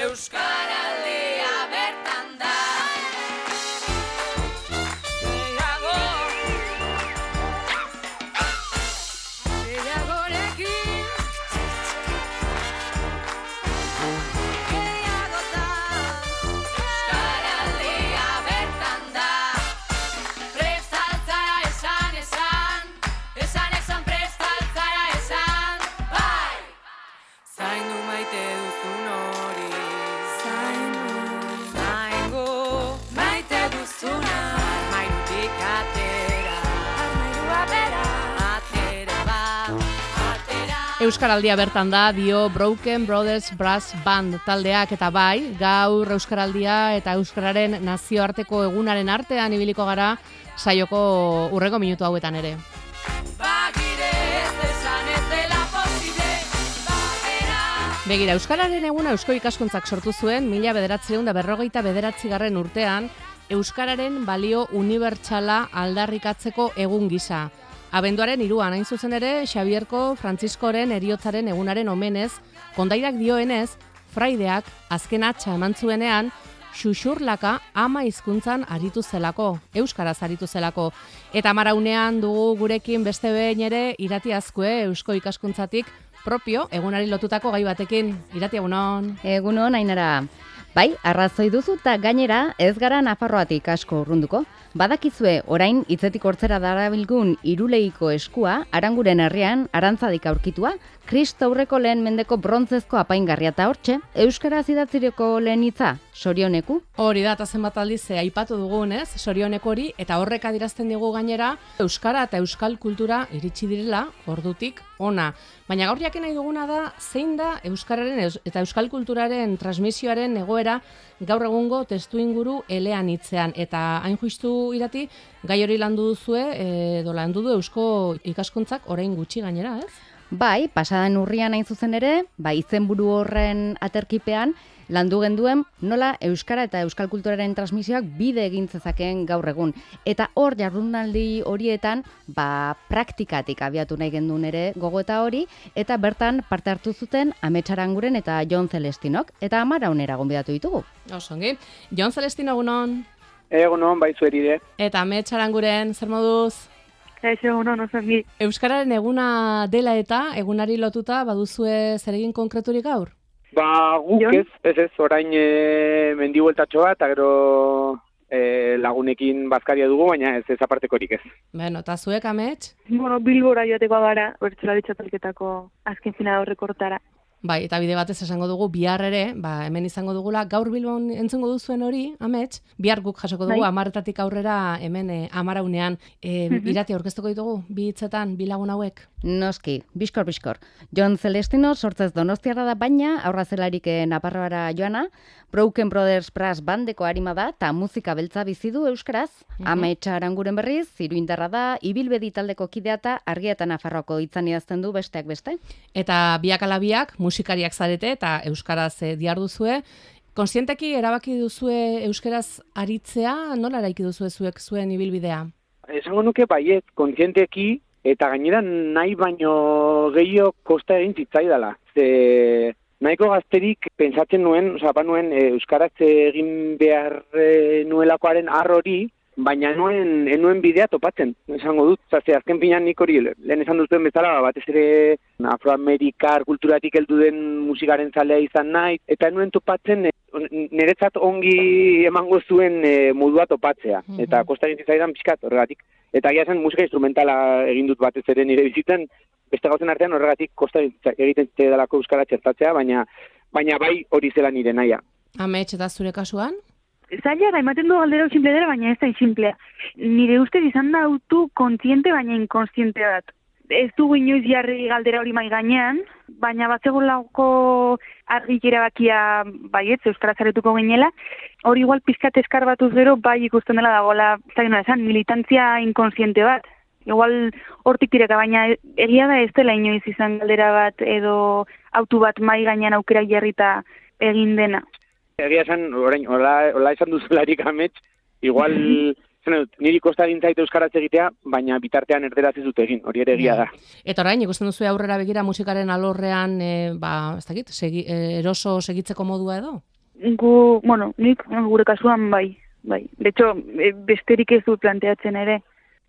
Euskaraldia bertan da. Gehiagorekin gehiagotan Euskaraldia bertan da. Prestaltzara esan, prestaltzara esan, bai! Zaindu maite duzun hori, zaindu maite duzuna, armairutik atera, armairua bera, atera ba, atera. Euskaraldia bertan da, dio Broken Brothers Brass Band taldeak, eta bai, gaur Euskaraldia eta Euskararen nazioarteko egunaren artean ibiliko gara saioko hurrengo minutu hauetan ere. Bagire ez esan ez dela posible, bagera. Begira, Euskararen eguna Eusko Ikaskuntzak sortu zuen 1949 urtean Euskararen balio unibertsala aldarrikatzeko egun gisa. Abenduaren 3an hain zuzen ere Xabierko Frantziskoren heriotzaren egunaren omenez, kondairak dioenez, fraideak azken hatxa eman zuenean, xuxurlaka ama hizkuntzan aritu zelako, euskaraz aritu zelako. Eta amaraunean dugu gurekin beste behin ere Irati Azkue Eusko Ikaskuntzatik propio egunari lotutako gai batekin. Irati, egunon. Egunon, Ainara. Bai, arrazoi duzu eta gainera ez gara Nafarroatik asko urrunduko. Badakizue, orain hitzetik hortzera darabilgun Irulegiko eskua, Aranguren herrian, Arantzadik aurkitua, Kristo aurreko lehen mendeko brontzezko apaingarria eta hortxe, euskaraz idatzireko lehen hitza, sorioneku. Hori da, eta zenbat aldiz aipatu dugun, ez? Sorionek hori, eta horrek adierazten digu gainera, euskara eta euskal kultura iritsi direla, ordutik ona. Baina gaur jakin nahi duguna da, zein da euskararen eta euskal kulturaren transmisioaren egoera gaur egungo testuinguru elean hitzean. Eta hain justu Irati, gai hori landu duzue, edo landu du Eusko Ikaskuntzak orain gutxi gainera, ez? Bai, pasadan urrian hain zuzen ere, izenburu horren aterkipean, landu genduen nola euskara eta euskal kulturaren transmisioak bide egin zezakeen gaur egun. Eta hor jardunaldi horietan, praktikatik abiatu nahi genduen ere gogoeta hori, eta bertan parte hartu zuten Amets Aranguren eta Jon Celestinok, eta Amaraunera gonbidatu ditugu. Osongi. Jon Celestino, egunon. Egunon, baizu eride. Eta Amets Aranguren, zer moduz? Eixo, egunon, osongi. Euskararen eguna dela eta egunari lotuta baduzue zeregin konkreturik gaur? Guk ez, orain mendibueltatxo bat, eta gero lagunekin bazkaria dugu, baina ez apartekorik ez. Bueno, eta zuek, Amets? Bilbora joateko gara, bertsolari txapelketako azken finala horrekortara. Bai, eta bide batez esango dugu, bihar ere, hemen izango dugula, gaur Bilbon entzungo duzuen hori, Amets, bihar guk jasoko dugu, 10:00 aurrera hemen Amaraunean. Irati aurkeztuko ditugu, bi hitzetan, bi lagun hauek? Noski, biskor. Jon Celestino sortzez Donostiarra da, baina aurrazelarik Nafarroara joana, Broken Brothers Brass Bandeko arima da, eta musika beltza bizi du euskaraz. Amets Aranguren berriz, iruindarra da, ibilbedi taldeko kidea eta Argia eta Nafarroako hitzan idazten du besteak beste. Eta biak ala biak, musikariak zarete eta euskaraz diharduzue. Kontzienteki erabaki duzue euskaraz aritzea, nola eraiki duzue zuek zuen ibilbidea? Esango nuke baiet, kontzienteki, eta gainera nahi baino gehiago kosta egin zitzaidala. Ze nahiko gazterik pentsatzen nuen, banuen euskaraz egin behar nuelakoaren arrori, baina enuen bidea topatzen, esango dut. Ze azken finean nik hori, lehen esan duzuen bezala, batez ere afroamerikar kulturatik heldu den musikaren zalea izan nahi, eta enuen topatzen niretzat ongi emango zuen modua topatzea, eta kosta egin zitzaidan pixkat horregatik. Eta egia zen musika instrumentala egin dut batez ere nire bizitzen, beste gauzen artean horregatik kosta egiten zitzaidalako euskara txertatzea, baina bai hori zela nire nahia. Amets, eta zure kasuan? Zaila, ematen du galdera simple dela, baina ez da simplea. Nire ustez izan da autu kontziente, baina inkonstiente bat. Ez dugu inoiz jarri galdera hori mai gainean, baina batzegolako argik erabakia baietz, euskara zaretuko ginela. Hori igual pizkat eskarbatuz gero bai ikusten dela dagoela, ez da gino esan, militantzia inkonstiente bat. Igual hortik tireka, baina egia da ez dela inoiz izan galdera bat edo autu bat mai gainean aukera jarrita egin dena. Egia esan, orain, hola esan duzularik Amets, igual zen dut, niri kosta gintzait euskaraz egitea, baina bitartean erderaz ez dut egin, hori ere egia da. Eta orain, ikusten duzu aurrera begira musikaren alorrean, ez dakit, eroso segitzeko modua edo? Nik gure kasuan bai. De hecho, besterik ez dut planteatzen ere.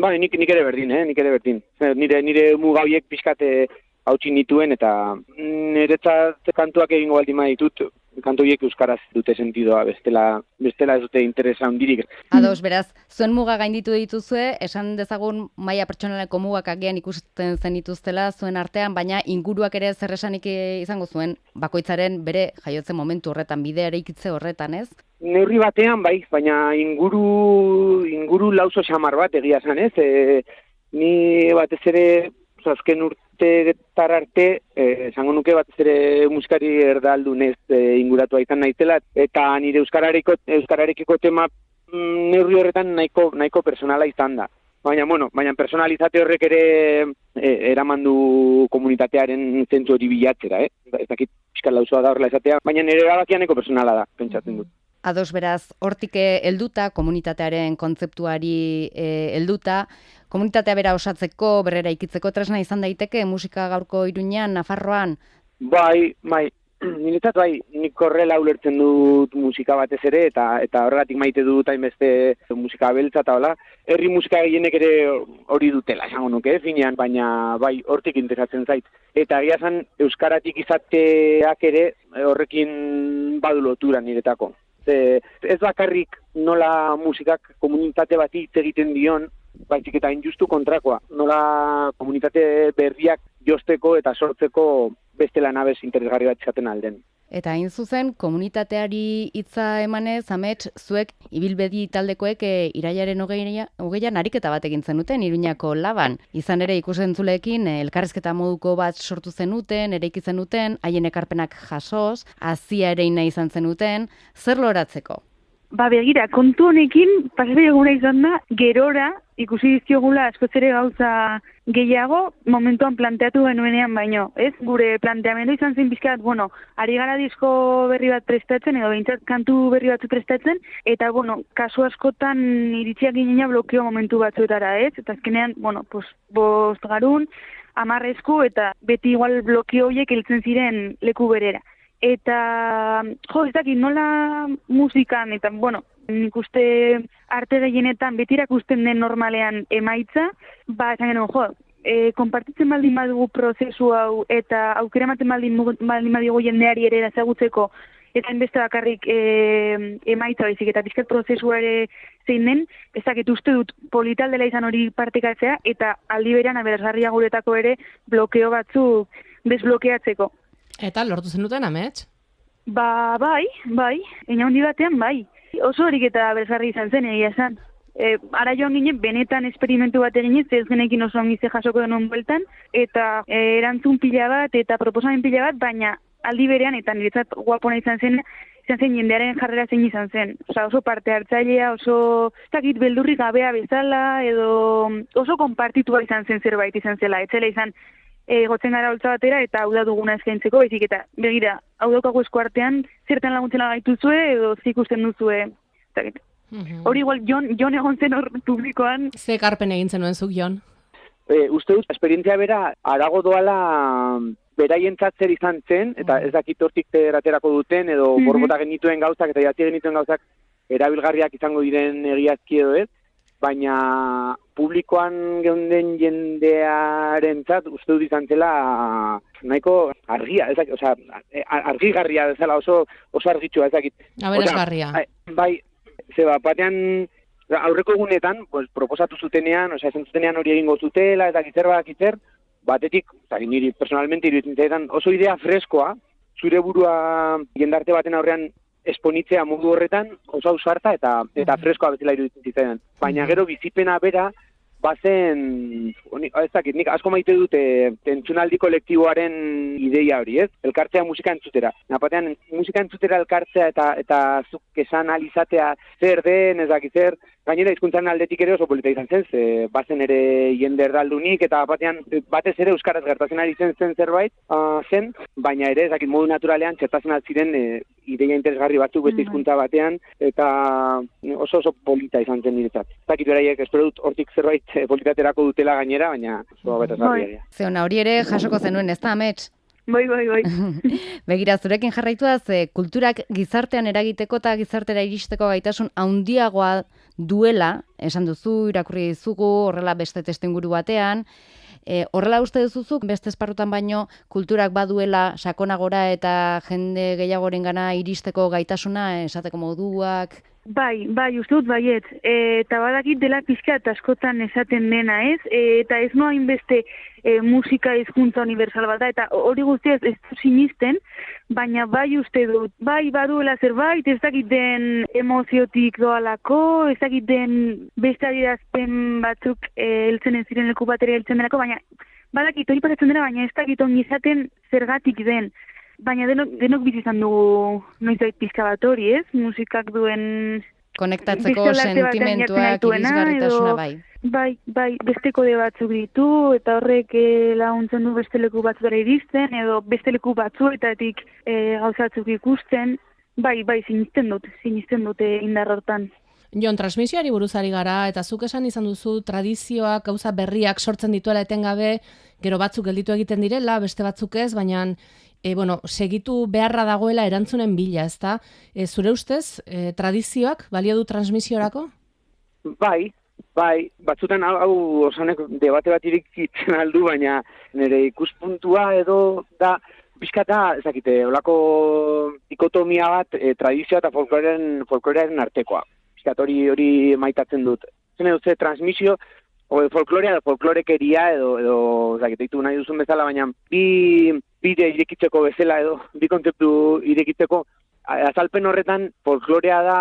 Bai, nik ere berdin, nik ere berdin. Nire mugauiek pixkate hautsi nituen, eta niretzat kantuak egingo baldin ditut, kantu horiek euskaraz dute sentidoa, bestela ez dute interesa handirik. Ados, beraz, zuen muga gainditu dituzue, esan dezagun maila pertsonaleko mugak agian ikusten zenituztela zuen artean, baina inguruak ere zer esanik izango zuen, bakoitzaren bere jaiotze momentu horretan, bidea eraikitze horretan, ez? Neurri batean, bai, baina inguru lauso xamar bat egia zan, ez? Ni batez ere, azken urteetar arte, esango nuke batez ere musikari erdaldunez inguratua izan naizela, eta nire euskararekiko tema neurri horretan nahiko personala izan da. Baina personalizate horrek ere eraman du komunitatearen zentzu hori bilatzera, ez dakit fiskal lausoa da horrela esatea, baina nire erabakia nahiko personala da, pentsatzen dut. Ados, beraz, hortik helduta, komunitatearen kontzeptuari helduta, komunitatea bera osatzeko, berrera ikitzeko tresna izan daiteke musika gaurko Iruñean, Nafarroan? Bai, niretzat bai, nik horrela ulertzen dut musika batez ere, eta horregatik maite dut hainbeste musika beltza eta hola. Herri musika gehienek ere hori dutela, esango nuke, finean, baina bai, hortik interesatzen zait. Eta egia esan, euskaratik izateak ere horrekin badu lotura niretako. Ez bakarrik nola musikak komunitate bati hitz egiten dion, baizik eta injustu kontrakoa. Nola komunitate berriak josteko eta sortzeko beste lanabez interesgarri bat izaten alden. Eta hain zuzen, komunitateari hitza emanez, Amets, zuek ibilbedi taldekoek irailaren 20an ariketa bat egin zenuten Iruñako Laban. Izan ere ikusentzuleekin elkarrizketa moduko bat sortu zenuten, eraiki zenuten, haien ekarpenak jasoz, hazia ere nahi izan zenuten, zer loratzeko? Begira, kontu honekin, pasatze eguna izan da, gerora ikusi dizkiogula askoz ere gauza gehiago momentuan planteatu genuenean baino. Ez, gure planteamendu izan zen pixkat, ari gara disko berri bat prestatzen, edo behintzat kantu berri batzu prestatzen, eta, kasu askotan iritsiak ginena blokeo momentu batzuetara, ez? Eta azkenean, bost garun, 10 esku, eta beti igual blokeo horiek heltzen ziren leku berera. Eta, ez dakit, nola musikan, eta, nik uste arte gehienetan beti irakusten den normalean emaitza, esan genuen, konpartitzen baldin badugu prozesu hau, eta aukera ematen baldin badugu jendeari ere ezagutzeko, eta enbeste bakarrik emaitza baizik, eta pixkat prozesua ere zein den, ez dakit uste dut politaldela izan hori partekatzea, eta aldi berean aberasgarria guretako ere blokeo batzuk desblokeatzeko. Eta lortu zenuten, Amets? Bai, eina handi batean bai. Oso horik eta berzarri izan zen, egia esan. Ara joan ginen, benetan esperimentu bat eginez, ez genekin oso ongize jasoko denuen bueltan, eta erantzun pila bat, eta proposamen pila bat, baina aldi berean, eta niretzat guapona izan zen jendearen jarrera zein izan zen. Oso parte hartzailea, oso beldurri gabea bezala, edo oso konpartitua izan zen zerbait izan zela, etzela izan, gotzen gara holtza batera eta hau da duguna eskaintzeko, baizik eta begira, hau daukago esku artean, zertan laguntzen gaituzue edo zikusten duzue. Hori igual, Jon egon zen hor publikoan. Ze ekarpen egin zenuen zuk, Jon? Uste dut, esperientzia bera, arago doala beraientzat zer izan zen, eta ez dakit hortik eraterako duten, edo borbota genituen gauzak, eta jatzi genituen gauzak erabilgarriak izango diren egiazki edo ez, baina publikoan geunden jendearentzat uste dut izan zela nahiko argia, argigarria bezala oso argitsua, ez dakit. Aberasgarria. Bai, batean aurreko egunetan, proposatu zutenean, esan zutenean hori egingo zutela, ez dakit zer, batetik, niri personalmente iruditzen zaidan oso idea freskoa, zure burua jendarte baten aurrean esponitzea modu horretan, oso ausarta eta freskoa bezala iruditzen zitzaidan. Baina gero bizipena bera, bazen, ez dakit, nik asko maite dute entzunaldi kolektiboaren ideia hori, ez? Elkartzea musika entzutera. Napatean, musika entzutera elkartzea eta zuk esan alizatea zer den, ez dakit zer, Gainera, hizkuntzaren aldetik ere oso polita izan zen, ze bazen ere jende erdaldunik, eta batez ere euskaraz gertatzen ari zen zerbait zen, baina ere, ez dakit modu naturalean, txertatzen ziren ideia interesgarri batzuk beste hizkuntza batean, eta oso polita izan zen niretzat. Ez dakit beraiek, espero dut hortik zerbait politaterako dutela gainera, baina oso betazgarria. Zeona, hori ere jasoko zenuen, ez da, Amets? Bai. Begira, zurekin jarraituaz, kulturak gizartean eragiteko eta gizartera iristeko gaitasun handiagoa duela, esan duzu, irakurri dizugu, horrela beste testuinguru batean, horrela uste duzuzuk, beste esparrutan baino, kulturak baduela sakonagora eta jende gehiagorengana iristeko gaitasuna, esateko moduak... Bai, uste dut baiet. Eta badakit dela pixka eta askotan esaten dena, ez? Eta ez noa inbeste musika hizkuntza universal bat da, eta hori guztia ez du sinisten, baina bai uste dut, bai baduela zerbait, ez dakit den emoziotik doalako, ez dakit den beste adierazpen batzuk heltzen ez ziren leku batera heltzen denako, baina badakit hori pasatzen dena, baina ez dakit ongi izaten zergatik den. Baina denok bizi izan dugu noizbait pixka bat hori, ez? Musikak duen... Konektatzeko sentimentuak, irisgarritasuna, bai. Bai, beste kode batzuk ditu, eta horrek laguntzen du beste leku batzutara iristen, edo beste leku batzuetatik gauzatzuk ikusten. Bai, sinisten dute indar hortan. Jon, transmisioari buruzari gara, eta zuk esan izan duzu tradizioak, gauza berriak sortzen dituela etengabe, gero batzuk gelditu egiten direla, beste batzuk ez, baina segitu beharra dagoela erantzunen bila, ezta? Zure ustez, tradizioak balio du transmisiorako? Bai, batzutan hau osanek debate bat irikitzen aldu, baina nire ikuspuntua edo da, pixkata, ezakite, olako dikotomia bat tradizioa eta folklorearen artekoa. Piskat hori maitatzen dut. Zene dut, transmisio, folklorea edo folklorekeria edo deitu nahi duzun bezala, baina bi bide irekitzeko bezala edo bi kontzeptu irekitzeko, azalpen horretan folklorea da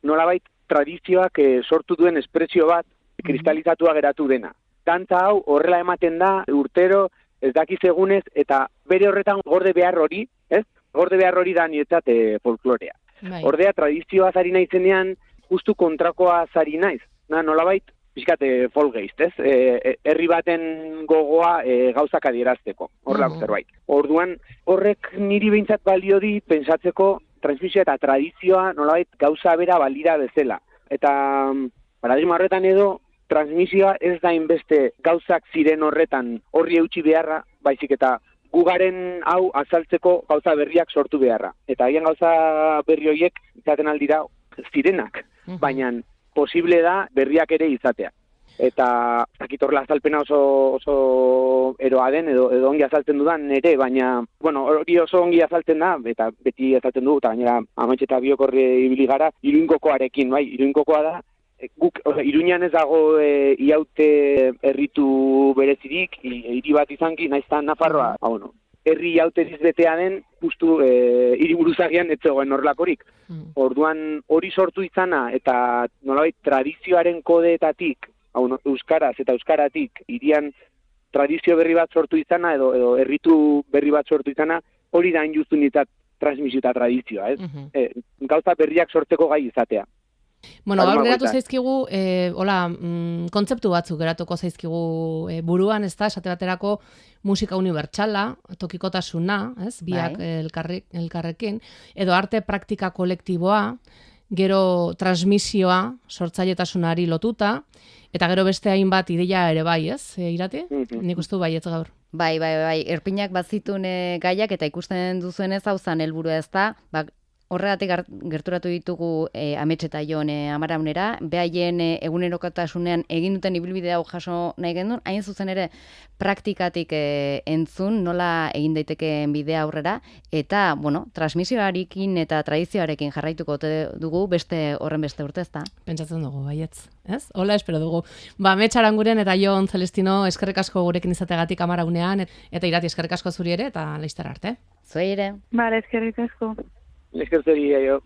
nolabait tradizioak sortu duen espresio bat kristalizatua geratu dena. Dantza hau horrela ematen da urtero, ez dakiz egunez, eta bere horretan gorde behar hori, ez? Gorde behar hori da niretzat folklorea. Ordea tradizioa zari naizenean, justu kontrakoa zari naiz. Nolabait, pixkate folgeist, ez? Herri baten gogoa gauzak adierazteko, horrelako zerbait. Orduan, horrek niri behintzat balio di pentsatzeko transmisioa eta tradizioa nolabait gauza bera balira bezala. Eta paradigma horretan edo, transmisioa ez da inbeste gauzak ziren horretan horri eutxi beharra, baizik eta gugaren hau azaltzeko gauza berriak sortu beharra. Eta haien gauza berri horiek izaten aldira zirenak, baina posible da berriak ere izatea. Eta akitorla azalpena oso eroa den, edo ongi azaltzen dudan ere, baina, hori oso ongi azaltzen da, eta beti azaltzen du, eta gainera Ametxe eta Biok ibili gara, Iruinkokoarekin, bai, Iruinkokoa da, guk, Iruñan ez dago iaute herritu berezirik, hiri bat izanki, naiztan Nafarroa, herri iauteriz betea den, justu hiriburuzagian ez zegoen horrelakorik. Orduan hori sortu izana, eta nolabait tradizioaren kodeetatik, euskaraz eta euskaratik, hirian tradizio berri bat sortu izana, edo herritu berri bat sortu izana, hori da injustu nintzat transmisio eta tradizioa, ez? Gauza berriak sortzeko gai izatea. Gaur geratu zaizkigu, kontzeptu batzuk geratuko zaizkigu buruan, ez da, esate baterako musika unibertsala, tokikotasuna, ez, biak elkarrekin, edo arte praktika kolektiboa, gero transmisioa, sortzailetasunari lotuta, eta gero beste hainbat ideia ere bai, ez, Irati? Nik uste baietz gaur. Bai, erpinak bazitun gaiak, eta ikusten duzuenez hau zan helburua ez da, horregatik gerturatu ditugu Amets eta Jon Amaraunera, behaien egunerokotasunean egin duten ibilbide hau jaso nahi gendun, hain zuzen ere praktikatik entzun, nola egin daitekeen bidea aurrera, eta, transmisioarekin eta tradizioarekin jarraituko dugu horren beste urte, ezta? Pentsatzen dugu, baietz, ez? Hola, espero dugu. Amets Aranguren eta Jon Celestino eskerrik asko gurekin izategatik Amaraunean, eta Irati eskerrik asko zuri ere, eta laizter arte. Zuei ere. Bale, eskerrik asko. Eskerrik asko.